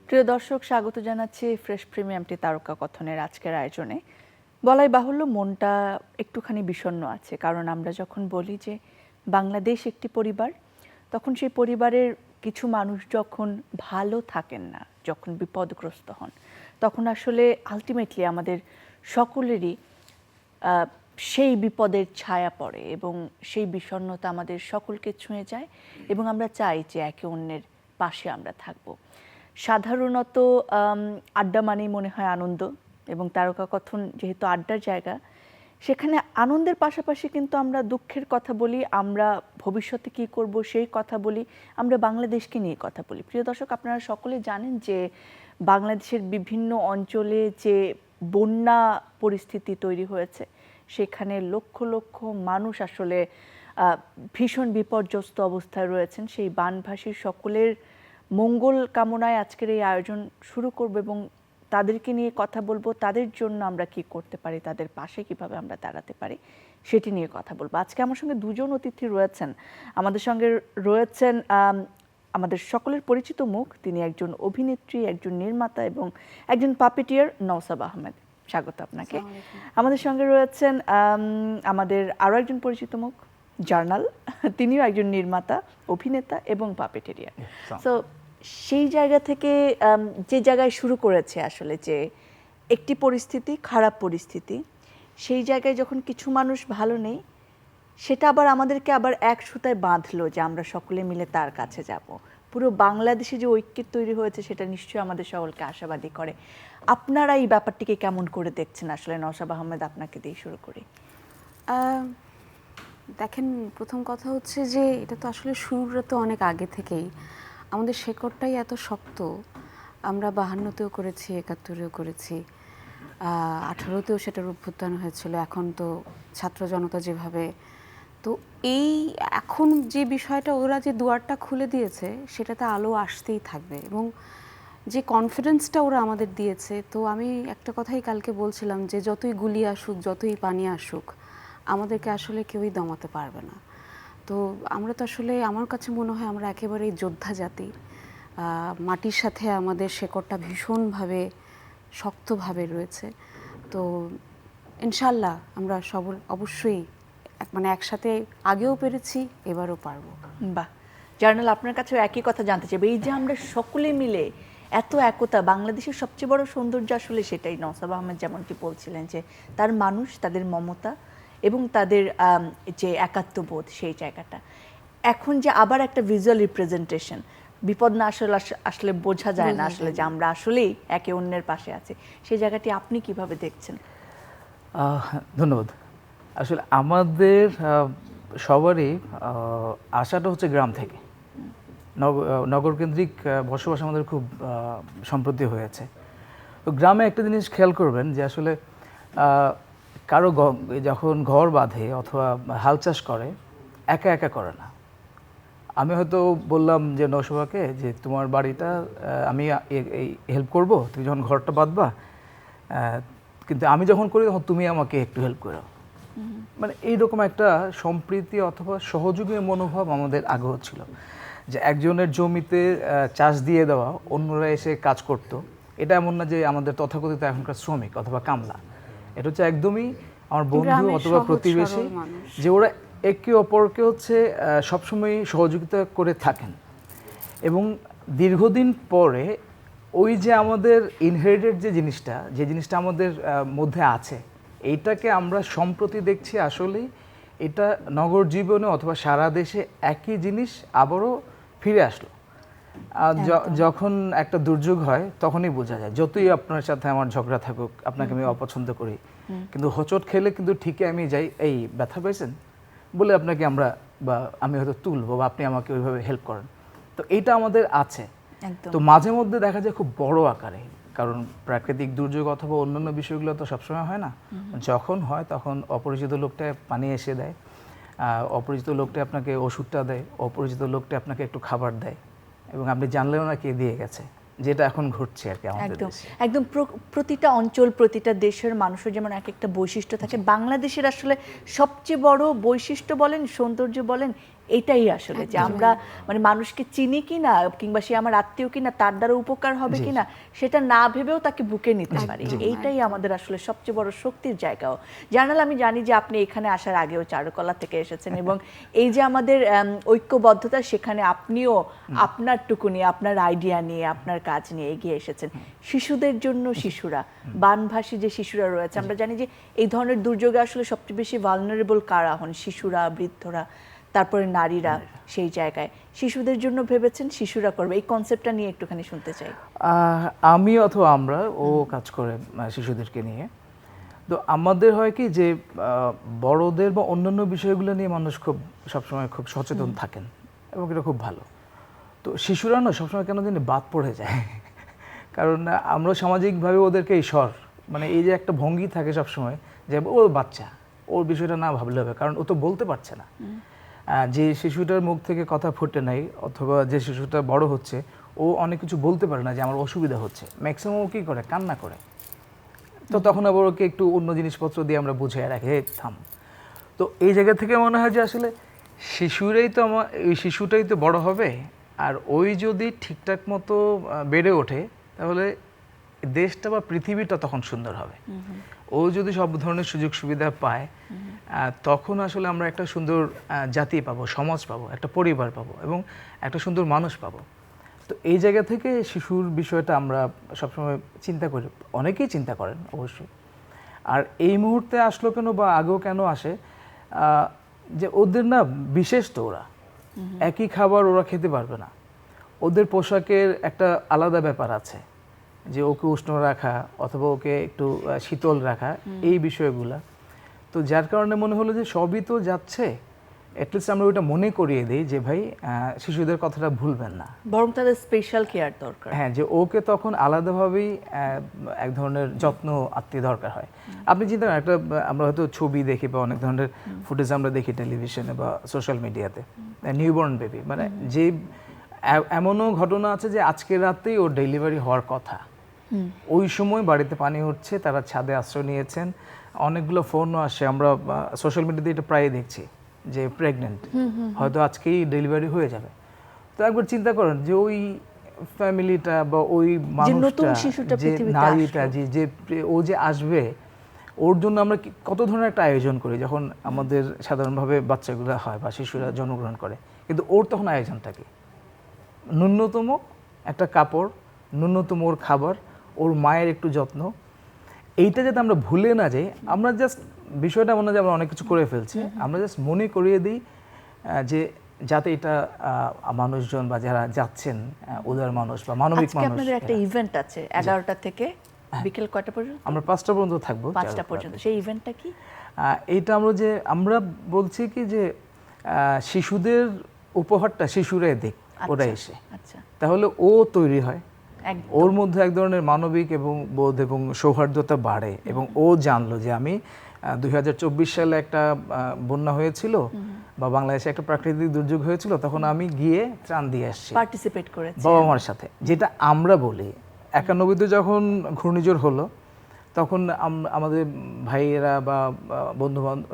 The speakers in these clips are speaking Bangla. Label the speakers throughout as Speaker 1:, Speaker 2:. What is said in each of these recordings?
Speaker 1: প্রিয় দর্শক, স্বাগত জানাচ্ছি ফ্রেশ প্রিমিয়ামটি তারকা কথনের আজকের আয়োজনে। বলাই বাহুল্য মনটা একটুখানি বিষণ্ণ আছে, কারণ আমরা যখন বলি যে বাংলাদেশ একটি পরিবার, তখন সেই পরিবারের কিছু মানুষ যখন ভালো থাকেন না, যখন বিপদগ্রস্ত হন, তখন আসলে আলটিমেটলি আমাদের সকলেরই সেই বিপদের ছায়া পড়ে এবং সেই বিষণ্ণতা আমাদের সকলকে ছুঁয়ে যায় এবং আমরা চাই যে একে অন্যের পাশে আমরা থাকব। সাধারণত আড্ডা মানেই মনে হয় আনন্দ, এবং তারকা কথন যেহেতু আড্ডার জায়গা, সেখানে আনন্দের পাশাপাশি কিন্তু আমরা দুঃখের কথা বলি, আমরা ভবিষ্যতে কী করব সেই কথা বলি, আমরা বাংলাদেশকে নিয়ে কথা বলি। প্রিয় দর্শক, আপনারা সকলে জানেন যে বাংলাদেশের বিভিন্ন অঞ্চলে যে বন্যা পরিস্থিতি তৈরি হয়েছে, সেখানে লক্ষ লক্ষ মানুষ আসলে ভীষণ বিপর্যস্ত অবস্থায় রয়েছেন। সেই বানভাসী সকলের মঙ্গল কামনায় আজকের এই আয়োজন শুরু করব এবং তাদেরকে নিয়ে কথা বলবো, তাদের জন্য আমরা কি করতে পারি, তাদের পাশে কিভাবে আমরা দাঁড়াতে পারি সেটি নিয়ে কথা বলবো। আজকে আমার সঙ্গে দুজন অতিথি রয়েছেন। আমাদের সঙ্গে রয়েছেন আমাদের সকলের পরিচিত মুখ, তিনি একজন অভিনেত্রী, একজন নির্মাতা এবং একজন পাপেটিয়ার, নওসাবা আহমেদ। স্বাগত আপনাকে। আমাদের সঙ্গে রয়েছেন আমাদের আরও একজন পরিচিত মুখ, জার্নাল, তিনিও একজন নির্মাতা, অভিনেতা এবং পাপেটেরিয়ার। সো সেই জায়গা থেকে যে জায়গায় শুরু করেছে আসলে, যে একটি পরিস্থিতি, খারাপ পরিস্থিতি, সেই জায়গায় যখন কিছু মানুষ ভালো নেই, সেটা আবার আমাদেরকে আবার এক সুতায় বাঁধলো যে আমরা সকলে মিলে তার কাছে যাব। পুরো বাংলাদেশে যে ঐক্যের তৈরি হয়েছে, সেটা নিশ্চয়ই আমাদের সকলকে আশাবাদী করে। আপনারা এই ব্যাপারটিকে কেমন করে দেখছেন? আসলে নওসাবা আহমেদ, আপনাকে দিয়ে শুরু করি।
Speaker 2: দেখেন, প্রথম কথা হচ্ছে যে এটা তো আসলে শুরুটা তো অনেক আগে থেকেই, আমাদের শেকড়টাই এত শক্ত। আমরা 52তেও করেছি, 71তেও করেছি, 18তেও সেটার অভ্যুত্থান হয়েছিল, এখন তো ছাত্র জনতা যেভাবে। তো এই এখন যে বিষয়টা, ওরা যে দুয়ারটা খুলে দিয়েছে, সেটাতে আলো আসতেই থাকবে এবং যে কনফিডেন্সটা ওরা আমাদের দিয়েছে। তো আমি একটা কথাই কালকে বলছিলাম যে যতই গুলি আসুক, যতই পানি আসুক, আমাদেরকে আসলে কেউই দমাতে পারবে না। তো আমরা তো আসলে, আমার কাছে মনে হয় আমরা একেবারেই যোদ্ধা জাতি। মাটির সাথে আমাদের শেকড়টা ভীষণভাবে শক্তভাবে রয়েছে। তো ইনশাল্লাহ আমরা অবশ্যই মানে একসাথে আগেও পেরেছি, এবারও পারবো।
Speaker 1: বাহ। জার্নাল, আপনার কাছেও একই কথা জানতে চাইবো। এই যে আমরা সকলে মিলে এত একতা, বাংলাদেশের সবচেয়ে বড় সৌন্দর্য আসলে সেটাই। নওসাবা আহমেদ যেমনটি বলছিলেন যে তার মানুষ, তাদের মমতা এবং তাদের যে একাত্মবোধ, সেই জায়গাটা এখন যে আবার একটা ভিজুয়াল রিপ্রেজেন্টেশন, বিপদ না আসলে বোঝা যায় না আসলে যে আমরা আসলেই একে অন্যের পাশে আছি, সেই জায়গাটি আপনি কিভাবে দেখছেন?
Speaker 3: ধন্যবাদ। আসলে আমাদের সবারই আশাটা হচ্ছে গ্রাম থেকে। নগরকেন্দ্রিক বসবাস আমাদের খুব সম্প্রতি হয়েছে। তো গ্রামে একটা জিনিস খেয়াল করবেন যে আসলে কারো যখন ঘর বাঁধে অথবা হাল চাষ করে, একা একা করে না। আমি হয়তো বললাম যে নওসাবাকে যে তোমার বাড়িটা আমি হেল্প করব, তুমি যখন ঘরটা বাঁধবা, কিন্তু আমি যখন করি তখন তুমি আমাকে একটু হেল্প করো। মানে এইরকম একটা সম্প্রীতি অথবা সহযোগী মনোভাব আমাদের আগ্রহ ছিল, যে একজনের জমিতে চাষ দিয়ে দেওয়া, অন্যরা এসে কাজ করত। এটা এমন না যে আমাদের তথাকথিত এখনকার শ্রমিক অথবা কামলা, এটা হচ্ছে একদমই আমার বন্ধু অথবা প্রতিবেশী, যে ওরা একে অপরকে হচ্ছে সবসময় সহযোগিতা করে থাকেন। এবং দীর্ঘদিন পরে ওই যে আমাদের ইনহেরিটেড যে জিনিসটা আমাদের মধ্যে আছে, এইটাকে আমরা সম্প্রতি দেখছি আসলেই এটা নগর জীবনে অথবা সারা দেশে একই জিনিস আবারও ফিরে আসলো। যখন একটা দুর্যোগ হয় তখনই বোঝা যায়, যতই আপনার সাথে আমার ঝগড়া থাকুক, আপনাকে আমি অপছন্দ করি, কিন্তু হোঁচট খেলে কিন্তু ঠিকই আমি যাই, এই ব্যথা পেয়েছেন বলে আপনাকে আমি হয়তো তুলবো বা আপনি আমাকে ওইভাবে হেল্প করেন। তো এইটা আমাদের আছে। তো মাঝে মধ্যে দেখা যায় খুব বড় আকারে, কারণ প্রাকৃতিক দুর্যোগ অথবা অন্যান্য বিষয়গুলো তো সবসময় হয় না। যখন হয় তখন অপরিচিত লোকটা পানি এসে দেয়, অপরিচিত লোকটা আপনাকে ওষুধটা দেয়, অপরিচিত লোকটা আপনাকে একটু খাবার দেয়, এবং আপনি জানলেও না কে দিয়ে গেছে, যেটা এখন ঘটছে আর কি আমাদের দেশে।
Speaker 1: একদম প্রতিটা অঞ্চল, প্রতিটা দেশের মানুষের যেমন এক একটা বৈশিষ্ট্য থাকে, বাংলাদেশের আসলে সবচেয়ে বড় বৈশিষ্ট্য বলেন, সৌন্দর্য বলেন, এটাই আসলে যে আমরা মানে মানুষকে চিনি কিনা কিংবা সে আমার আত্মীয় কিনা, তার দ্বারা উপকার হবে কিনা সেটা না ভেবেও তাকে বুকে নিতে পারি। এইটাই আমাদের আসলে সবচেয়ে বড় শক্তির জায়গাও। জানাল, আমি জানি যে আপনি এখানে আসার আগেও চারুকলা থেকে এসেছেন এবং এই যে আমাদের ঐক্যবদ্ধতা, সেখানে আপনিও আপনারটুকু নিয়ে, আপনার আইডিয়া নিয়ে, আপনার কাজ নিয়ে এগিয়ে এসেছেন। শিশুদের জন্য শিশুরা, বানভাসী যে শিশুরা রয়েছে, আমরা জানি যে এই ধরনের দুর্যোগে আসলে সবচেয়ে বেশি ভালনারেবল কারা হন? শিশুরা, বৃদ্ধরা, তারপরে নারীরা। সেই জায়গায় শিশুদের জন্য ভেবেছেন, শিশুরা করবে, এই কনসেপ্টটা নিয়ে একটুখানি শুনতে চাই।
Speaker 3: আমি অথবা আমরা কাজ করে শিশুদেরকে নিয়ে। তো আমাদের হয় কি যে বড়দের বা অন্যান্য বিষয়গুলো নিয়ে মানুষ খুব সবসময় খুব সচেতন থাকেন এবং এটা খুব ভালো। তো শিশুরা না সবসময় কেন জানি বাদ পড়ে যায়, কারণ আমরা সামাজিকভাবে ওদেরকে ঈশ্বর মানে এই যে একটা ভঙ্গি থাকে সবসময় যে ও বাচ্চা, ওর বিষয়টা না ভাবলে হবে, কারণ ও তো বলতে পারছে না। যে শিশুটার মুখ থেকে কথা ফুটে নাই অথবা যে শিশুটা বড় হচ্ছে, ও অনেক কিছু বলতে পারে না যে আমার অসুবিধা হচ্ছে, ম্যাক্সিমাম ও কী করে, কান্না করে। তো তখন আবার ওকে একটু অন্য জিনিসপত্র দিয়ে আমরা বুঝিয়ে রাখি, হে থাম। তো এই জায়গা থেকে মনে হয় যে আসলে এই শিশুটাই তো বড় হবে, আর ওই যদি ঠিকঠাক মতো বেড়ে ওঠে তাহলে দেশটা বা পৃথিবীটা তখন সুন্দর হবে। ও যদি সব ধরনের সুযোগ সুবিধা পায়, তখন আসলে আমরা একটা সুন্দর জাতি পাবো, সমাজ পাবো, একটা পরিবার পাবো এবং একটা সুন্দর মানুষ পাবো। তো এই জায়গা থেকে শিশুর বিষয়টা আমরা সবসময় চিন্তা করি, অনেকেই চিন্তা করেন অবশ্যই। আর এই মুহূর্তে আসলো কেন বা আগেও কেন আসে, যে ওদের না বিশেষ তো ওরা একই খাবার ওরা খেতে পারবে না, ওদের পোশাকের একটা আলাদা ব্যাপার আছে, যে ওকে উষ্ণ রাখা অথবা ওকে একটু শীতল রাখা, এই বিষয়গুলা। তো যার কারণে মনে হলো যে সবই তো যাচ্ছে, অ্যাটলিস্ট আমরা ওইটা মনে করিয়ে দিই যে ভাই শিশুদের কথাটা ভুলবেন না,
Speaker 1: বরং তাদের স্পেশাল কেয়ার দরকার।
Speaker 3: হ্যাঁ, যে ওকে তখন আলাদাভাবেই এক ধরনের যত্ন আত্মীয় দরকার হয়। আপনি চিন্তা করেন, একটা আমরা হয়তো ছবি দেখি বা অনেক ধরনের ফুটেজ আমরা দেখি টেলিভিশনে বা সোশ্যাল মিডিয়াতে, নিউবর্ন বেবি, মানে যে এমনও ঘটনা আছে যে আজকের রাতেই ওর ডেলিভারি হওয়ার কথা, ওই সময় বাড়িতে পানি উঠছে, তারা ছাদে আশ্রয় নিয়েছেন, অনেকগুলো ফোনও আসে, আমরা সোশ্যাল মিডিয়াতে এটা প্রায় দেখছি যে প্রেগনেন্ট, হয়তো আজকেই ডেলিভারি হয়ে যাবে। তো একবার চিন্তা করেন যে ওই ফ্যামিলিটা বা ওই মানুষটা, যে নারীটা, যে ও যে আসবে, ওর জন্য আমরা কত ধরনের একটা আয়োজন করি যখন আমাদের সাধারণভাবে বাচ্চাগুলো হয় বা শিশুরা জন্মগ্রহণ করে, কিন্তু ওর তখন আয়োজনটা কি? ন্যূনতম একটা কাপড়, ন্যূনতম ওর খাবার, ওর মায়ের একটু যত্ন, এইটা যাতে আমরা ভুলে না যাই। আমরা জাস্ট বিষয়টা মনে হয় যে আমরা অনেক কিছু করে ফেলছি, আমরা জাস্ট মনে করিয়ে দিই যে যাতে এটা মানুষজন বা যারা যাচ্ছেন উদার মানুষ বা মানবিক মানুষ।
Speaker 1: আপনাদের একটা ইভেন্ট আছে 11টা থেকে বিকেল কয়টা পর্যন্ত?
Speaker 3: আমরা 5টা পর্যন্ত থাকবো।
Speaker 1: 5টা পর্যন্ত। সেই ইভেন্টটা কি?
Speaker 3: এইটা আমরা বলছি কি যে শিশুদের উপহারটা শিশুরাই দেখ, ওরা এসে, তাহলে ও তৈরি হয়, ওর মধ্যে এক ধরনের মানবিক এবং বোধ এবং সৌহার্দ্যতা বাড়ে, এবং ও জানলো যে আমি 2024 সালে একটা বন্যা হয়েছিল বা বাংলাদেশে একটা প্রাকৃতিক দুর্যোগ হয়েছিল, তখন আমি গিয়ে ত্রাণ দিয়ে আসছি,
Speaker 1: পার্টিসিপেট করেছি
Speaker 3: বাবা মার সাথে। যেটা আমরা বলি 91-তে যখন ঘূর্ণিঝড় হলো, তখন আমাদের ভাইয়েরা বা বন্ধু বান্ধব,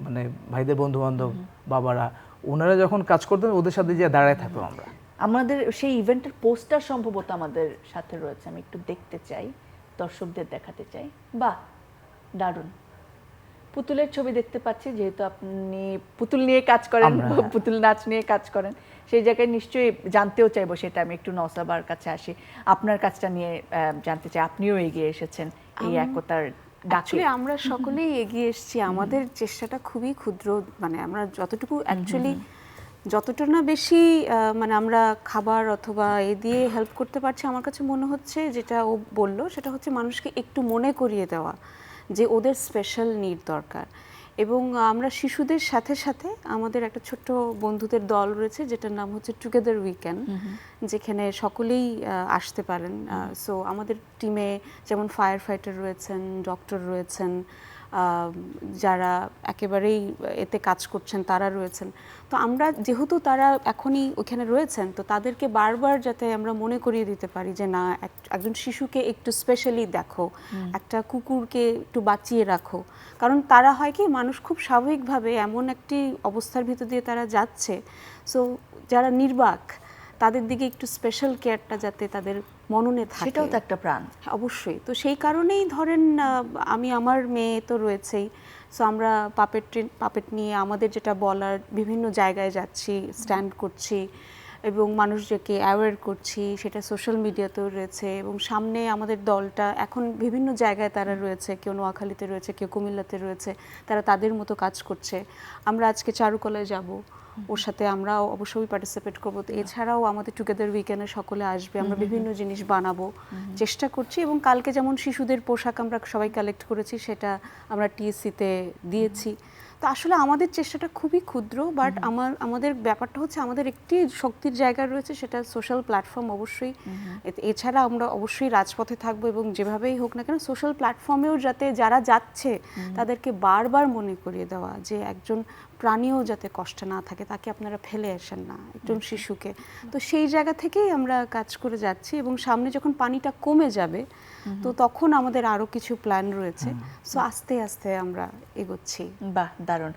Speaker 3: মানে ভাইদের বন্ধু বান্ধব, বাবারা, ওনারা যখন কাজ করতেন ওদের সাথে যে দাঁড়ায় থাকতাম আমরা।
Speaker 1: আমাদের সেই ইভেন্টের পোস্টার সম্ভবত আমাদের সাথে রয়েছে, আমি একটু দেখতে চাই, দর্শকদের দেখাতে চাই। বাহ, দারুণ। পুতুলের ছবি দেখতে পাচ্ছি, যেহেতু আপনি পুতুল নিয়ে কাজ করেন, পুতুল নাচ নিয়ে কাজ করেন, সেই জায়গায় নিশ্চয়ই জানতেও চাইবো, সেটা আমি একটু নওসাবার কাছে আসি, আপনার কাজটা নিয়ে জানতে চাই। আপনিও এগিয়ে এসেছেন এই একতার ডাকে।
Speaker 2: আমরা সকলেই এগিয়ে এসেছি, আমাদের চেষ্টাটা খুবই ক্ষুদ্র, মানে আমরা যতটুকু অ্যাকচুয়ালি যতটা না বেশি মানে আমরা খাবার অথবা এ দিয়ে হেল্প করতে পারছি, আমার কাছে মনে হচ্ছে যেটা ও বলল সেটা হচ্ছে মানুষকে একটু মনে করিয়ে দেওয়া যে ওদের স্পেশাল নিড দরকার। এবং আমরা শিশুদের সাথে সাথে আমাদের একটা ছোট্ট বন্ধুদের দল রয়েছে যেটার নাম হচ্ছে টুগেদার উইকেন্ড, যেখানে সকলেই আসতে পারেন। সো আমাদের টিমে যেমন ফায়ার ফাইটার রয়েছেন, ডক্টর রয়েছেন, যারা একেবারেই এতে কাজ করছেন তারা রয়েছেন। তো আমরা যেহেতু তারা এখনই ওখানে রয়েছেন, তো তাদেরকে বারবার যাতে আমরা মনে করিয়ে দিতে পারি যে না, একজন শিশুকে একটু স্পেশালি দেখো, একটা কুকুরকে একটু বাঁচিয়ে রাখো। কারণ তারা হয় কি, মানুষ খুব স্বাভাবিকভাবে এমন একটি অবস্থার ভিতর দিয়ে তারা যাচ্ছে, সো যারা নির্বাক তাদের দিকে একটু স্পেশাল কেয়ারটা যাতে তাদের মননে থাকে,
Speaker 1: সেটাও তো একটা প্রাণ।
Speaker 2: অবশ্যই। তো সেই কারণেই ধরেন আমি, আমার মেয়ে তো রয়েছেই, সো আমরা পাপেট নিয়ে আমাদের যেটা বলার বিভিন্ন জায়গায় যাচ্ছি, স্ট্যান্ড করছি এবং মানুষদেরকে অ্যাওয়্যার করছি, সেটা সোশ্যাল মিডিয়াতেও রয়েছে। এবং সামনে আমাদের দলটা এখন বিভিন্ন জায়গায় তারা রয়েছে, কেউ নোয়াখালীতে রয়েছে, কেউ কুমিল্লাতে রয়েছে, তারা তাদের মতো কাজ করছে। আমরা আজকে চারুকলায় যাব, ওর সাথে আমরাও অবশ্যই পার্টিসিপেট করবো। তো এছাড়াও আমাদের টুগেদার উইকেন্ডে সকলে আসবে, আমরা বিভিন্ন জিনিস বানাবো, চেষ্টা করছি। এবং কালকে যেমন শিশুদের পোশাক আমরা সবাই কালেক্ট করেছি, সেটা আমরা টিএসসিতে দিয়েছি। তো আসলে আমাদের চেষ্টাটা খুবই ক্ষুদ্র, বাট আমাদের ব্যাপারটা হচ্ছে আমাদের একটি শক্তির জায়গা রয়েছে, সেটা সোশ্যাল প্ল্যাটফর্ম অবশ্যই। এছাড়া আমরা অবশ্যই রাজপথে থাকবো, এবং যেভাবেই হোক না কেন সোশ্যাল প্ল্যাটফর্মেও যাতে যারা যাচ্ছে তাদেরকে বারবার মনে করিয়ে দেওয়া যে একজন প্রাণীও যাতে কষ্টে না থাকে, তাকে আপনারা ফেলে আসেন না, একজন শিশুকে। তো সেই জায়গা থেকেই আমরা কাজ করে যাচ্ছি, এবং সামনে যখন পানিটা কমে যাবে তো তখন আমাদের আরো কিছু প্ল্যান রয়েছে। সো আস্তে আস্তে আমরা এগোচ্ছি।
Speaker 1: বাহ, দারুণ।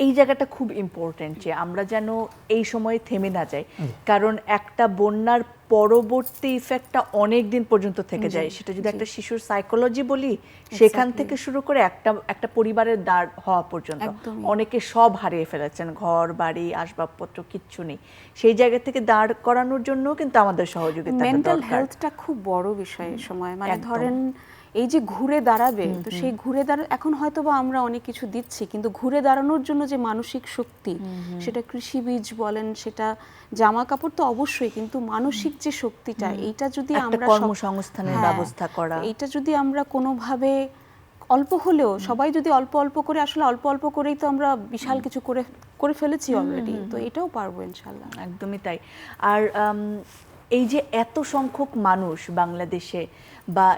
Speaker 1: এই জায়গাটা খুব ইম্পর্টেন্ট যে আমরা যেন এই সময়ে থেমে না যাই, কারণ একটা বন্যার পরবর্তী ইফেক্টটা অনেক দিন পর্যন্ত থেকে যায়। সেটা যদি একটা শিশুর সাইকোলজি বলি, সেখান থেকে শুরু করে একটা পরিবারের দাঁড় হওয়া পর্যন্ত অনেকে সব হারিয়ে ফেলেছেন, ঘর বাড়ি আসবাবপত্র কিচ্ছু নেই। সেই জায়গা থেকে দাঁড় করানোর জন্য কিন্তু আমাদের সহযোগিতা
Speaker 2: মেন্টাল হেলথটা খুব বড় বিষয় এই সময়। মানে ধরেন এই যে ঘুরে দাঁড়াবে, তো সেই ঘুরে এখন হয়তো বা আমরা অনেক কিছু দিচ্ছি, কিন্তু ঘুরে দাঁড়ানোর জন্য যে মানসিক শক্তি, সেটা কৃষি বীজ বলেন, সেটা জামা কাপড় তো অবশ্যই, কিন্তু মানসিক যে শক্তিটা, এইটা যদি আমরা
Speaker 1: কর্মসংস্থানের ব্যবস্থা করা,
Speaker 2: এইটা যদি আমরা কোনোভাবে অল্প হলেও সবাই যদি অল্প অল্প করে, আসলে অল্প অল্প করেই তো আমরা বিশাল কিছু করে ফেলেছি অলরেডি, তো এটাও পারবো ইনশাআল্লাহ।
Speaker 1: একদমই তাই। আর এই যে এত সংখ্যক মানুষ বাংলাদেশে বা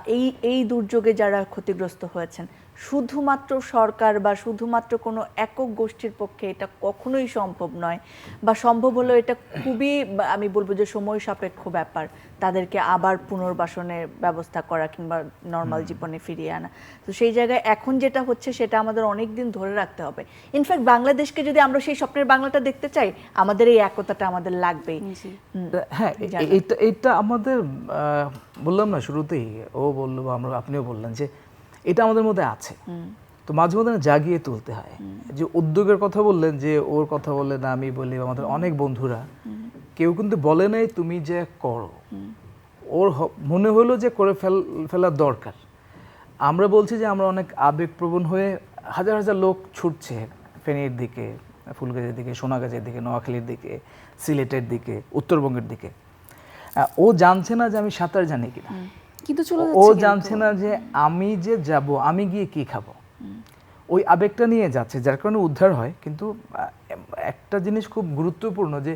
Speaker 1: এই দুর্যোগে যারা ক্ষতিগ্রস্ত হয়েছেন, শুধুমাত্র সরকার বা শুধুমাত্র কোনো একক গোষ্ঠীর পক্ষে এটা কখনোই সম্ভব নয়, বা সম্ভব হলেও এটা খুবই, আমি বলবো যে সময় সাপেক্ষ ব্যাপার, তাদেরকে আবার পুনর্বাসনের ব্যবস্থা করা কিংবা নর্মাল জীবনে ফিরিয়ে আনা। তো সেই জায়গায় এখন যেটা হচ্ছে সেটা আমাদের অনেক দিন ধরে রাখতে হবে। ইনফ্যাক্ট বাংলাদেশকে যদি আমরা সেই স্বপ্নের বাংলাটা দেখতে চাই, আমাদের এই একতাটা আমাদের লাগবেই।
Speaker 3: হ্যাঁ, এটা আমাদের বললাম না শুরুতেই, ও বললো বা আপনিও বললেন যে এটা আমাদের মধ্যে আছে। তো মাঝে মধ্যে জাগিয়ে তুলতে হয়। যে উদ্যোগের কথা বললেন, যে ওর কথা বললেন, আমি বলি, আমাদের অনেক বন্ধুরা, কেউ কিন্তু বলে নাই তুমি যে করো, ওর মনে হলো যে করে ফেলার দরকার। আমরা বলছি যে আমরা অনেক আবেগপ্রবণ হয়ে হাজার হাজার লোক ছুটছে ফেনীর দিকে, ফুলগাজীর দিকে, সোনাগাজীর দিকে, নোয়াখালীর দিকে, সিলেটের দিকে, উত্তরবঙ্গের দিকে। ও জানছে না যে আমি সাঁতার জানি কিনা,
Speaker 2: কিন্তু
Speaker 3: ও জানছে না যে আমি যে যাব, আমি গিয়ে কি খাবো। ওই আবেগটা নিয়ে যাচ্ছে, যার কারণে উদ্ধার হয়। কিন্তু একটা জিনিস খুব গুরুত্বপূর্ণ, যে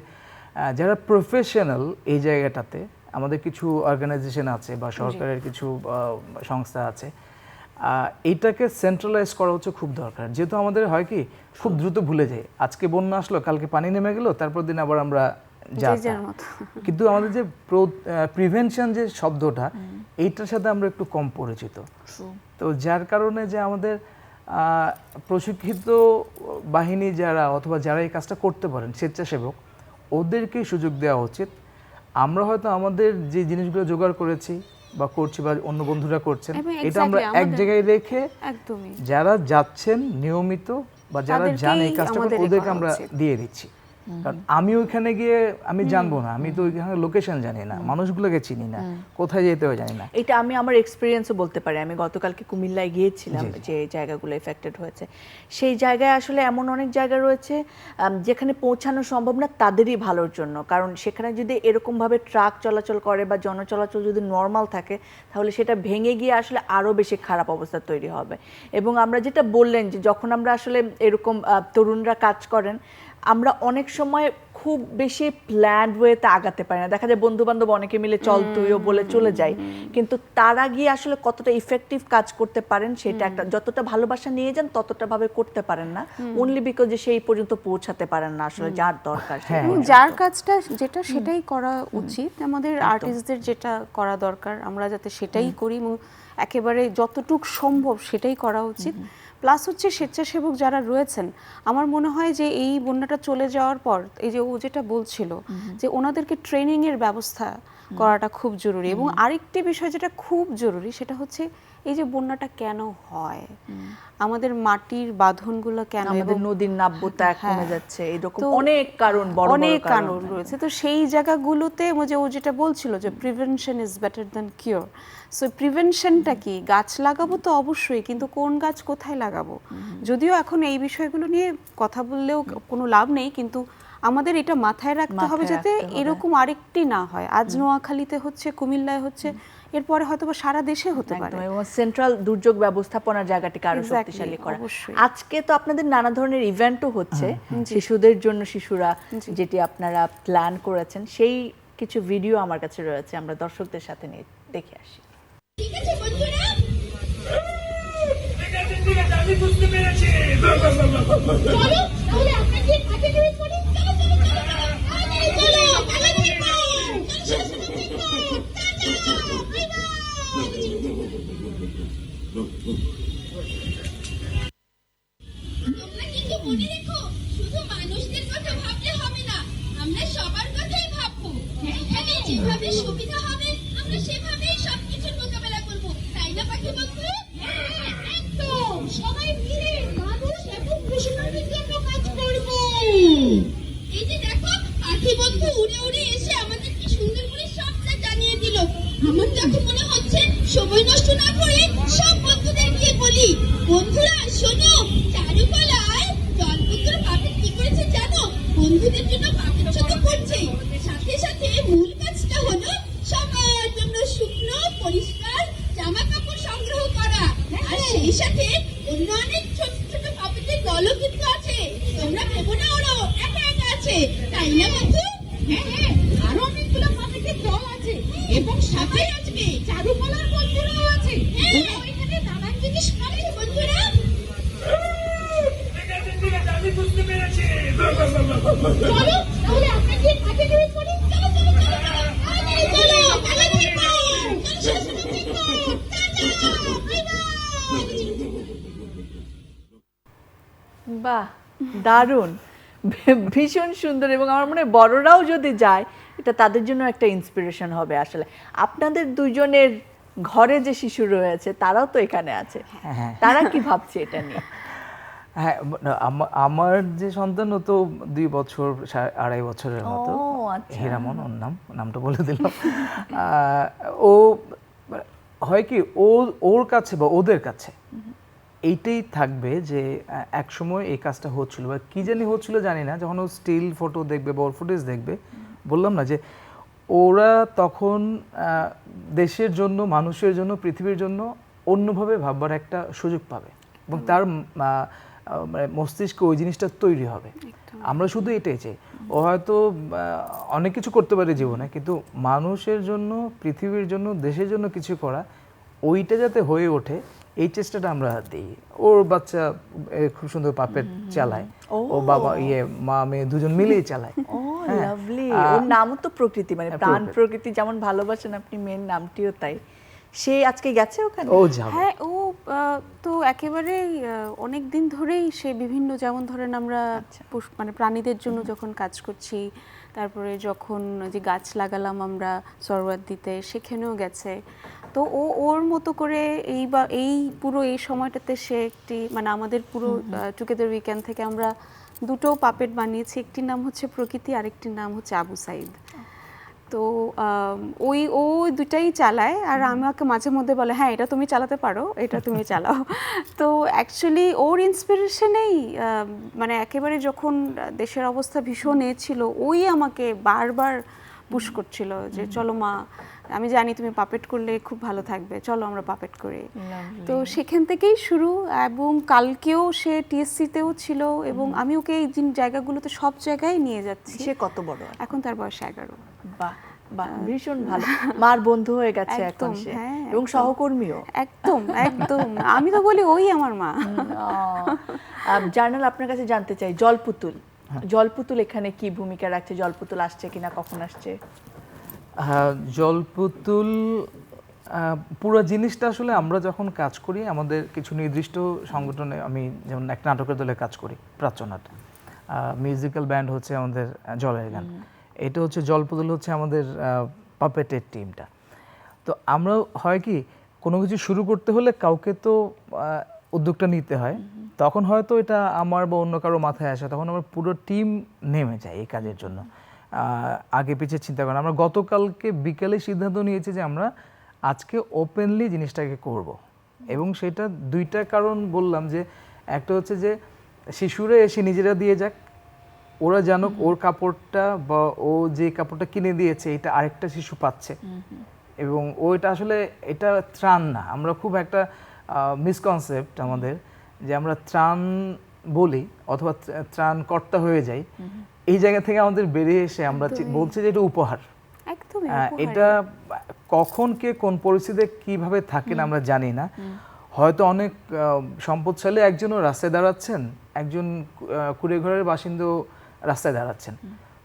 Speaker 3: যারা প্রফেশনাল এই জায়গাটাতে, আমাদের কিছু অর্গানাইজেশন আছে বা সরকারের কিছু সংস্থা আছে, এইটাকে সেন্ট্রালাইজ করা হচ্ছে খুব দরকার। যেহেতু আমাদের হয় কি, খুব দ্রুত ভুলে যাই, আজকে বন্যা আসলো, কালকে পানি নেমে গেল, তারপর দিন আবার আমরা কিন্তু আমাদের যে প্রিভেনশন যে শব্দটা, এইটার সাথে আমরা একটু কম পরিচিত। তো যার কারণে যে আমাদের প্রশিক্ষিত বাহিনী যারা, অথবা যারা এই কাজটা করতে পারেন, স্বেচ্ছাসেবক, ওদেরকে সুযোগ দেওয়া উচিত। আমরা হয়তো আমাদের যে জিনিসগুলো জোগাড় করেছি বা করছি, বা অন্য বন্ধুরা করছেন, এটা আমরা এক জায়গায় রেখে যারা যাচ্ছেন নিয়মিত বা যারা জানে এই কাজটা, ওদেরকে আমরা দিয়ে দিচ্ছি। কারণ আমি ওইখানে গিয়ে আমি জানবো না, আমি তো ওইখানে লোকেশন জানি না, মানুষগুলোকে চিনি না, কোথায় যেতে হয় জানি না।
Speaker 1: এটা আমি আমার এক্সপিরিয়েন্সও বলতে পারি। আমি গতকালকে কুমিল্লায় গিয়েছিলাম, যে জায়গাগুলো এফেক্টেড হয়েছে, সেই জায়গায় আসলে এমন অনেক জায়গা রয়েছে যেখানে পৌঁছানো সম্ভব না তাদেরই ভালোর জন্য। কারণ সেখানে যদি এরকমভাবে ট্রাক চলাচল করে বা জনচলাচল যদি নর্মাল থাকে, তাহলে সেটা ভেঙে গিয়ে আসলে আরও বেশি খারাপ অবস্থা তৈরি হবে। এবং আমরা যেটা বললেন, যে যখন আমরা আসলে এরকম তরুণরা কাজ করেন, আমরা অনেক সময় খুব বেশি প্ল্যান্ড ওয়েতে আগাতে পারি না, দেখা যায় বন্ধু বান্ধব অনেকে মিলে চল তুইও বলে চলে যায়, কিন্তু তারা গিয়ে আসলে কতটা ইফেক্টিভ কাজ করতে পারেন সেটা একটা, যতটা ভালোবাসা নিয়ে যান ততটা ভাবে করতে পারেন না, অনলি বিকজ যে সেই পর্যন্ত পৌঁছাতে পারেন না আসলে যার দরকার সেই পর্যন্ত।
Speaker 2: যার কাজটা যেটা সেটাই করা উচিত, আমাদের আর্টিস্টদের যেটা করা দরকার আমরা যাতে সেটাই করি এবং একেবারে যতটুক সম্ভব সেটাই করা উচিত। প্লাস হচ্ছে স্বেচ্ছাসেবক যারা রয়েছেন, আমার মনে হয় যে এই বন্যাটা চলে যাওয়ার পর এই যে ও যেটা বলছিল যে ওনাদেরকে ট্রেনিং এর ব্যবস্থা করাটা খুব জরুরি। এবং আরেকটি বিষয় যেটা খুব জরুরি সেটা হচ্ছে এই যে বন্যাটা কেন হয়, আমাদের মাটির বাঁধনগুলো কেন,
Speaker 1: আমাদের নদীর নাব্যতা কমে
Speaker 2: হ্যাঁ।
Speaker 1: যাচ্ছে, এরকম
Speaker 2: তো
Speaker 1: অনেক কারণ, বড় বড়
Speaker 2: অনেক
Speaker 1: কারণ
Speaker 2: কারণ রয়েছে। তো সেই জায়গাগুলোতে যে ও যেটা বলছিল যে prevention is better than cure. So প্রিভেনশনটা কি, গাছ লাগাবো তো অবশ্যই, কিন্তু কোন গাছ কোথায় লাগাবো, যদিও এখন এই বিষয়গুলো নিয়ে কথা বললেও কোনো লাভ নেই, কিন্তু আমাদের এটা মাথায় রাখতে হবে যাতে এরকম আরেকটি না হয়। আজ নোয়াখালীতে হচ্ছে, কুমিল্লায় হচ্ছে, এরপরে হয়তো বা সারা দেশে হতে পারে।
Speaker 1: এবং সেন্ট্রাল দুর্যোগ ব্যবস্থাপনার জায়গাটিকে আরো
Speaker 2: Exactly,
Speaker 1: শক্তিশালী করা।
Speaker 2: অবশ্যই।
Speaker 1: আজকে তো আপনাদের নানা ধরনের ইভেন্টও হচ্ছে শিশুদের জন্য, শিশুরা যেটি আপনারা প্ল্যান করেছেন, সেই কিছু ভিডিও আমার কাছে রয়েছে, আমরা দর্শকদের সাথে নিয়ে দেখে আসি।
Speaker 4: ঠিক আছে বন্ধুরা, আমি বুঝতে পেরেছি। চলো তাহলে আপনাকে কাছে জড়িয়ে পড়ি। চলো চলো চলো চলো, তাড়াতাড়ি পাও। চলো চলো চলো, টাটা, বাই বাই। তোমরা কিন্তু মনে রেখো, শুধু মানুষদের কথা ভাবলে হবে না, আমরা সবার কথাই ভাববো। এখানে যেভাবে সুবিধা হবে আমরা সেভাবেই সবকিছুর মোকাবেলা করবো, তাই না পাখি বন্ধু? একদম, সবাই মিলে মানুষ এবং পশুপাখির জন্য কাজ করবো। এই যে দেখো, পাখি বন্ধু উড়ে উড়ে এসে আমাদের কি সুন্দর করে সবটা জানিয়ে দিল। আমার তো এখন মনে হচ্ছে সময় নষ্ট না করে সব বন্ধুদের গিয়ে বলি, বন্ধুরা শোনো, চারুকলায় জলপুত্র পাপেট কি করেছে জানো? বন্ধুদের জন্য পাপেট ছোট করছে, সাথে সাথে মূল কাজটা হলো সবার জন্য শুকনো পরিষ্কার জামা কাপড় সংগ্রহ করা। আর সেই সাথে অন্য অনেক ছোট ছোট পাপেটের দলও কিন্তু আছে, তোমরা ভেবো না ওরা একা একা আছে, তাই না বন্ধু? হ্যাঁ হ্যাঁ, আরো অনেকগুলো পাপেটের দল আছে এবং সাথে আসবে চারুকলার বন্ধুরাও আছে। ওরা ওইখানে নানান জিনিস করে বন্ধুরা।
Speaker 5: আমি বুঝতে পেরেছি।
Speaker 4: চলো তাহলে আপনাকে কাছে জড়িয়ে পড়ি। চলো চলো চলো, তাড়াতাড়ি চলো, তাড়াতাড়ি পাও। চলো চলো চলো, টাটা, বাই বাই।
Speaker 1: বাহ, দারুণ, ভীষণ সুন্দর। এবং আমার মনে হয় বড়রাও যদি যায় এটা তাদের জন্য একটা ইন্সপিরেশন হবে আসলে। আপনাদের দুজনের ঘরে যে শিশু রয়েছে তারাও তো এখানে আছে, তারা কি ভাবছে এটা নিয়ে?
Speaker 3: হ্যাঁ, আমার যে সন্তান ও তো 2 বছর 2.5 বছরের মতো,
Speaker 1: ও, আচ্ছা।
Speaker 3: হিরামন ওর নামটা বলে দিলাম। ও হয় কি, ওর কাছে বা ওদের কাছে এইটাই থাকবে যে এক সময় এই কাজটা হচ্ছিল বা কি জানি হচ্ছিল জানি না, যখন ও স্টিল ফটো দেখবে বা ওর ফুটেজ দেখবে, বললাম না যে ওরা তখন দেশের জন্য, মানুষের জন্য, পৃথিবীর জন্য অন্যভাবে ভাববার একটা সুযোগ পাবে এবং তার মস্তিষ্কে ওই জিনিসটা তৈরি হবে। আমরা শুধু এটাই চাই, ও হয়তো অনেক কিছু করতে পারে জীবনে, কিন্তু মানুষের জন্য, পৃথিবীর জন্য, দেশের জন্য কিছু করা, ওইটা যাতে হয়ে ওঠে এই চেষ্টাটা আমরা দিই। ওর বাচ্চা খুব সুন্দর পাপেট চালায়, ও বাবা মা মেয়ে দুজন মিলেই চালায়।
Speaker 1: ও লাভলি। ওর নামও তো প্রকৃতি, মানে প্রাণ প্রকৃতি, যেমন ভালোবাসেন আপনি, মেয়ের নামটিও তাই। সে আজকে গেছে ওখানে?
Speaker 3: ও যাবে।
Speaker 2: হ্যাঁ, ও তো একেবারে অনেক দিন ধরেই সে বিভিন্ন, যেমন ধরেন আমরা মানে প্রাণীদের জন্য যখন কাজ করছি, তারপরে যখন যে গাছ লাগালাম আমরা সরওয়ার দিতে, সেখানেও গেছে। তো ও ওর মতো করে এই পুরো এই সময়টাতে সে একটি, মানে আমাদের পুরো টুগেদার উইকেন্ড থেকে আমরা 2টো পাপেট বানিয়েছি, একটির নাম হচ্ছে প্রকৃতি, আরেকটির নাম হচ্ছে আবু সাইদ। তো ও দুটাই চালায়, আর আমাকে মাঝে মধ্যে বলে হ্যাঁ এটা তুমি চালাতে পারো, এটা তুমি চালাও। তো অ্যাকচুয়ালি ওর ইন্সপিরেশনেই, মানে একেবারে যখন দেশের অবস্থা ভীষণ ছিল, ওই আমাকে বারবার পুশ করছিল যে চলো মা, আমি জানি তুমি পাপেট করলে খুব ভালো থাকবে, চলো আমরা পাপেট করি। তো সেখান থেকেই শুরু, এবং কালকেও সে টিএসসিতেও ছিল, এবং আমি ওকে এই জায়গাগুলোতে সব জায়গায় নিয়ে যাচ্ছি।
Speaker 1: সে কত বড়?
Speaker 2: এখন তার বয়স 11।
Speaker 1: বাহ বাহ, ভীষণ ভালো। মার বন্ধু হয়ে গেছে এখন
Speaker 2: একদম,
Speaker 1: সে,
Speaker 2: হ্যাঁ,
Speaker 1: এবং
Speaker 2: একদম।
Speaker 1: সহকর্মীও।
Speaker 2: একদম একদম, আমি তো বলি ওই আমার মা।
Speaker 1: জার্নাল, আপনার কাছে জানতে চাই জলপুতুল, জলপুতুল এখানে কি ভূমিকা রাখছে? জলপুতুল আসছে কিনা, কখন আসছে?
Speaker 3: জলপুতুল পুরো জিনিসটা আসলে আমরা যখন কাজ করি আমাদের কিছু নির্দিষ্ট সংগঠনে, আমি যেমন একটা নাটকের দলে কাজ করি, প্রাচ্যনাট, মিউজিক্যাল ব্যান্ড হচ্ছে আমাদের জলের গান, এটা হচ্ছে জলপুতুল হচ্ছে আমাদের পাপেটের টিমটা। তো আমরা হয় কি কোনো কিছু শুরু করতে হলে কাউকে তো উদ্যোগটা নিতে হয়, তখন হয়তো এটা আমার বা অন্য কারো মাথায় আসে, তখন আমার পুরো টিম নেমে যায় এই কাজের জন্য, আগে পিছিয়ে চিন্তা করেন। আমরা গতকালকে বিকেলে সিদ্ধান্ত নিয়েছি যে আমরা আজকে ওপেনলি জিনিসটাকে করব, এবং সেটা দুইটা কারণ বললাম, যে একটা হচ্ছে যে শিশুরা এসে নিজেরা দিয়ে যাক, ওরা জানুক ওর কাপড়টা বা ও যে কাপড়টা কিনে দিয়েছে এটা আরেকটা শিশু পাচ্ছে, এবং ওইটা আসলে এটা ত্রাণ না। আমরা খুব একটা মিসকনসেপ্ট আমাদের, যে আমরা ত্রাণ বলি অথবা ত্রাণ কর্তা হয়ে যাই, এই জায়গা থেকে আমাদের বেরিয়ে এসে আমরা বলছি যে এটা উপহার।
Speaker 2: একদমই
Speaker 3: এটা কখন কে কোন পরিস্থিতিতে কিভাবে থাকেন আমরা জানি না, হয়তো অনেক সম্পদশালী একজনও রাস্তায় দাঁড়াচ্ছেন, একজন কুড়ে ঘরের বাসিন্দাও রাস্তায় দাঁড়াচ্ছেন,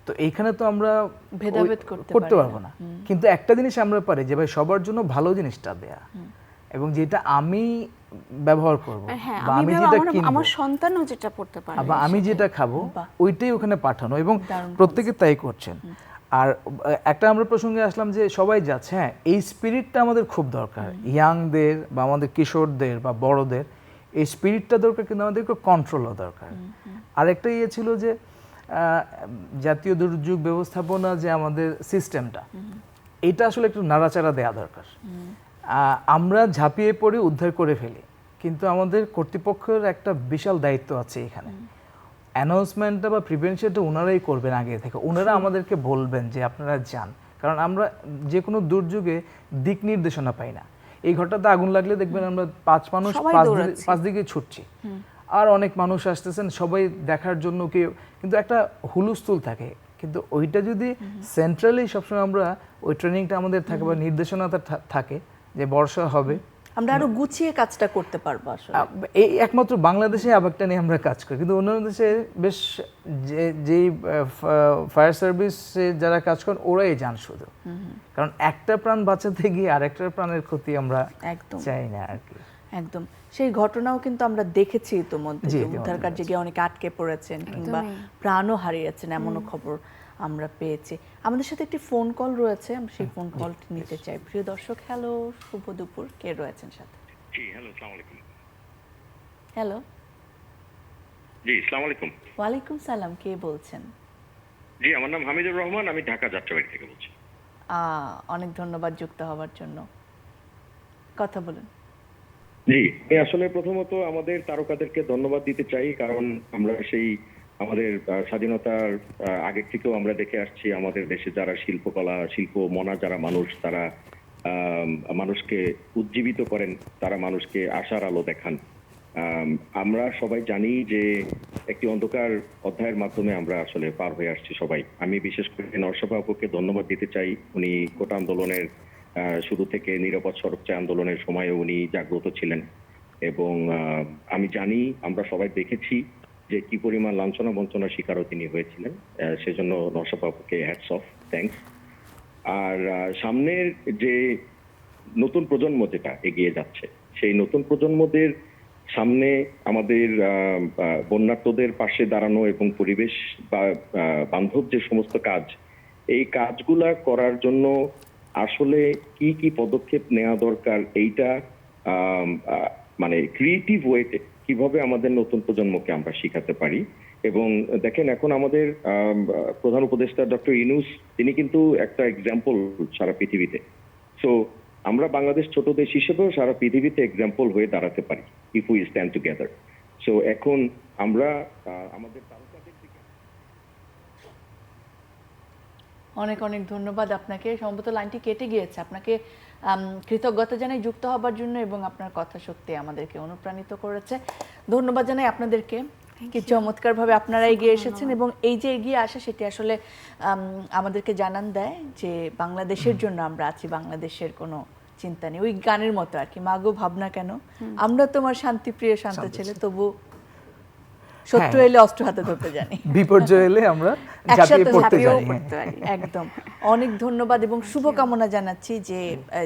Speaker 3: তো এইখানে তো আমরা
Speaker 1: ভেদাভেদ
Speaker 3: করতে পারবো না। কিন্তু একটা জিনিস আমরা পারি যে ভাই সবার জন্য ভালো জিনিসটা দেয়া, এবং যেটা আমি ব্যবহার করব
Speaker 2: হ্যাঁ,
Speaker 3: বা আমি যেটা কিনবো,
Speaker 2: আমার সন্তানও যেটা পড়তে পারে,
Speaker 3: বা আমি যেটা খাবো ওইটাই ওখানে পাঠানো, এবং
Speaker 1: দারুণ
Speaker 3: প্রত্যেকে তাই করছেন। আর একটা আমরা প্রসঙ্গে আসলাম যে সবাই যাচ্ছে, হ্যাঁ এই স্পিরিটটা আমাদের খুব দরকার, ইয়াংদের বা আমাদের কিশোরদের বা বড়দের এই স্পিরিটটা দরকার, কিন্তু আমাদের একটু কন্ট্রোলও দরকার। আরেকটা ইয়ে ছিল যে জাতীয় দুর্যোগ ব্যবস্থাপনা যে আমাদের সিস্টেমটা, এটা আসলে একটু নাড়াচাড়া দেওয়া দরকার। আমরা ঝাঁপিয়ে পড়ে উদ্ধার করে ফেলি, কিন্তু আমাদের কর্তৃপক্ষের একটা বিশাল দায়িত্ব আছে এখানে। অ্যানাউন্সমেন্টটা বা প্রিভেনশনটা ওনারাই করবেন আগে থেকে, ওনারা আমাদেরকে বলবেন যে আপনারা যান, কারণ আমরা যে কোনো দুর্যোগে দিক নির্দেশনা পাই না। এই ঘরটাতে আগুন লাগলে দেখবেন আমরা 5 মানুষ
Speaker 2: সবাই
Speaker 3: 5
Speaker 2: দৌড়াচ্ছি।
Speaker 3: দিকে ছুটছি, আর অনেক মানুষ আসতেছেন সবাই দেখার জন্য, কেউ কিন্তু একটা হুলস্থুল থাকে, কিন্তু ওইটা যদি সেন্ট্রালি সবসময় আমরা ওই ট্রেনিংটা আমাদের থাকে বা নির্দেশনাটা থাকে যে বর্ষা হবে,
Speaker 1: আমরা আরো গুছিয়ে কাজটা করতে পারবো আসলে।
Speaker 3: এই একমাত্র বাংলাদেশে আবেগটা নিয়ে আমরা কাজ করি, কিন্তু অন্যান্য দেশে বেশ যেই ফায়ার সার্ভিসে যারা কাজ করেন ওরাই যান শুধু, কারণ একটা প্রাণ বাঁচাতে গিয়ে আরেকটা প্রাণের ক্ষতি আমরা
Speaker 1: একদম
Speaker 3: চাই না আর কি।
Speaker 1: একদম, সেই ঘটনাও কিন্তু আমরা দেখেছি ইতোমধ্যে,
Speaker 3: জি,
Speaker 1: যে
Speaker 3: ইতিমধ্যে
Speaker 1: উদ্ধার কার্যে গিয়ে অনেকে আটকে পড়েছেন কিংবা
Speaker 2: একদমই।
Speaker 1: প্রাণও হারিয়েছেন, এমনও খবর আমরা পেয়েছি। আমাদের সাথে একটি ফোন কল রয়েছে, আমরা সেই ফোন কলটি নিতে চাই। প্রিয় দর্শক, হ্যালো, শুভ দুপুর, কে রয়েছেন সাথে?
Speaker 6: জি হ্যালো, আসসালামু আলাইকুম।
Speaker 1: হ্যালো,
Speaker 6: জি আসসালামু আলাইকুম।
Speaker 1: ওয়ালাইকুম সালাম, কে বলছেন?
Speaker 6: জি আমার নাম হামিদুর রহমান, আমি ঢাকা যাত্রাবাড়ি থেকে বলছি।
Speaker 1: অনেক ধন্যবাদ যুক্ত হওয়ার জন্য, কথা বলুন।
Speaker 6: জি আমি আসলে প্রথমত আমাদের তারকাদেরকে ধন্যবাদ দিতে চাই, কারণ আমরা সেই আমাদের স্বাধীনতার আগের থেকেও আমরা দেখে আসছি আমাদের দেশে যারা শিল্পকলা শিল্প মনা যারা মানুষ, তারা মানুষকে উজ্জীবিত করেন, তারা মানুষকে আশার আলো দেখান। আমরা সবাই জানি যে একটি অন্ধকার অধ্যায়ের মাধ্যমে আমরা আসলে পার হয়ে আসছি সবাই। আমি বিশেষ করে নরসভা আপুকে ধন্যবাদ দিতে চাই, উনি কোটা আন্দোলনের শুরু থেকে নিরাপদ সড়ক চাই আন্দোলনের সময় উনি জাগ্রত ছিলেন, এবং আমি জানি আমরা সবাই দেখেছি যে কি পরিমাণ লাঞ্ছনা বঞ্চনার শিকারও তিনি হয়েছিলেন। সেজন্য নরসভা আপুকে হ্যাটস অফ, থ্যাঙ্কস। আর সামনের যে নতুন প্রজন্ম যেটা এগিয়ে যাচ্ছে, সেই নতুন প্রজন্মদের সামনে আমাদের বন্যার্তদের পাশে দাঁড়ানো এবং পরিবেশ বান্ধব যে সমস্ত কাজ, এই কাজগুলা করার জন্য আসলে কি কি পদক্ষেপ নেওয়া দরকার, এইটা মানে ক্রিয়েটিভ ওয়েতে কিভাবে আমাদের নতুন প্রজন্মকে আমরা শিখাতে পারি। এবং দেখেন এখন আমাদের প্রধান উপদেষ্টা ডক্টর ইউনূস, তিনি কিন্তু একটা এক্সাম্পল সারা পৃথিবীতে। সো আমরা বাংলাদেশ ছোট দেশ হিসেবেও সারা পৃথিবীতে এক্সাম্পল হয়ে দাঁড়াতে পারি if we stand together. So এখন আমরা আমাদের তারকাদের দিকে
Speaker 1: অনেক অনেক ধন্যবাদ আপনাকে। সম্ভবত লাইনটি কেটে গিয়েছে। আপনাকে কৃতজ্ঞতা জানাই যুক্ত হবার জন্য, এবং আপনার কথা সত্যি আমাদেরকে অনুপ্রাণিত করেছে। ধন্যবাদ জানাই আপনাদেরকে, কি চমৎকারভাবে আপনারা এগিয়ে এসেছেন, এবং এই যে এগিয়ে আসা সেটি আসলে আমাদেরকে জানান দেয় যে বাংলাদেশের জন্য আমরা আছি, বাংলাদেশের কোনো চিন্তা নেই। ওই গানের মতো আর কি, মাগো ভাবনা কেন, আমরা তোমার শান্তিপ্রিয় শান্ত ছেলে, তবু শত্রু এলে অস্ত্র হাতে ধরতে জানি,
Speaker 3: বিপর্যয় এলে আমরা
Speaker 1: একসাথে
Speaker 3: ঝাঁপিয়ে পড়তে
Speaker 1: ঝাঁপিয়েও
Speaker 3: জানি।
Speaker 1: পড়তে পারি। একদম। অনেক ধন্যবাদ এবং শুভকামনা জানাচ্ছি যে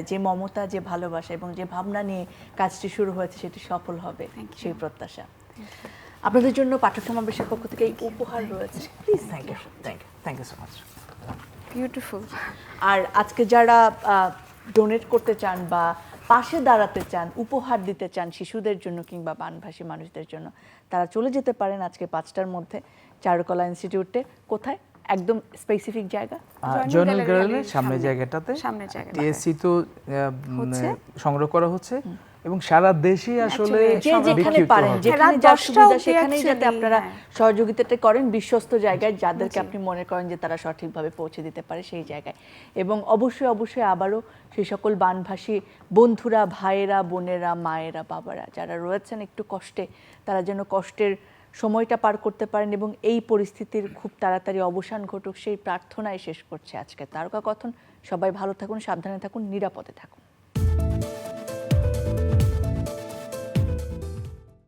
Speaker 1: যে মমতা, যে ভালোবাসা এবং যে ভাবনা নিয়ে কাজটি শুরু হয়েছে সেটি সফল হবে, সেই প্রত্যাশা। আপনাদের জন্য পাঠক সমাবেশের পক্ষ থেকে এই উপহার রয়েছে, please.
Speaker 3: Thank you, thank you so much.
Speaker 2: Beautiful.
Speaker 1: আর আজকে যারা ডোনেট করতে চান বা পাশে দাঁড়াতে চান, উপহার দিতে চান শিশুদের জন্য কিংবা বানভাসী মানুষদের জন্য, তারা চলে যেতে পারেন আজকে 5টার মধ্যে চারুকলা ইনস্টিটিউটে। কোথায়? একদম স্পেসিফিক জায়গা?
Speaker 3: জয়নুল গ্যালারির সামনের জায়গাটাতে।
Speaker 2: সামনের জায়গাটা।
Speaker 3: টিএসসি তো
Speaker 2: হচ্ছে।
Speaker 3: সংগ্রহ করা হচ্ছে এবং সারা দেশে আসলে
Speaker 1: যে যেখানে
Speaker 3: বিক্ষিপ্ত
Speaker 1: পারেন,
Speaker 3: হবে।
Speaker 1: যেখানে
Speaker 2: রাত
Speaker 1: যার
Speaker 2: 10টা
Speaker 1: সুবিধা
Speaker 2: অবধি
Speaker 1: সেখানেই যাতে
Speaker 2: actually,
Speaker 1: আপনারা
Speaker 2: হ্যাঁ।
Speaker 1: সহযোগিতাটা করেন, বিশ্বস্ত জায়গায় যাদেরকে আপনি মনে করেন যে তারা সঠিকভাবে পৌঁছে দিতে পারে সেই জায়গায়। এবং অবশ্যই অবশ্যই আবারও সেই সকল বানভাসী বন্ধুরা, ভাইয়েরা, বোনেরা, মায়েরা, বাবারা যারা রয়েছেন একটু কষ্টে, তারা যেন কষ্টের সময়টা পার করতে পারেন এবং এই পরিস্থিতির খুব তাড়াতাড়ি অবসান ঘটুক, সেই প্রার্থনায় শেষ করছে আজকে তারকা কথন। সবাই ভালো থাকুন, সাবধানে থাকুন, নিরাপদে থাকুন।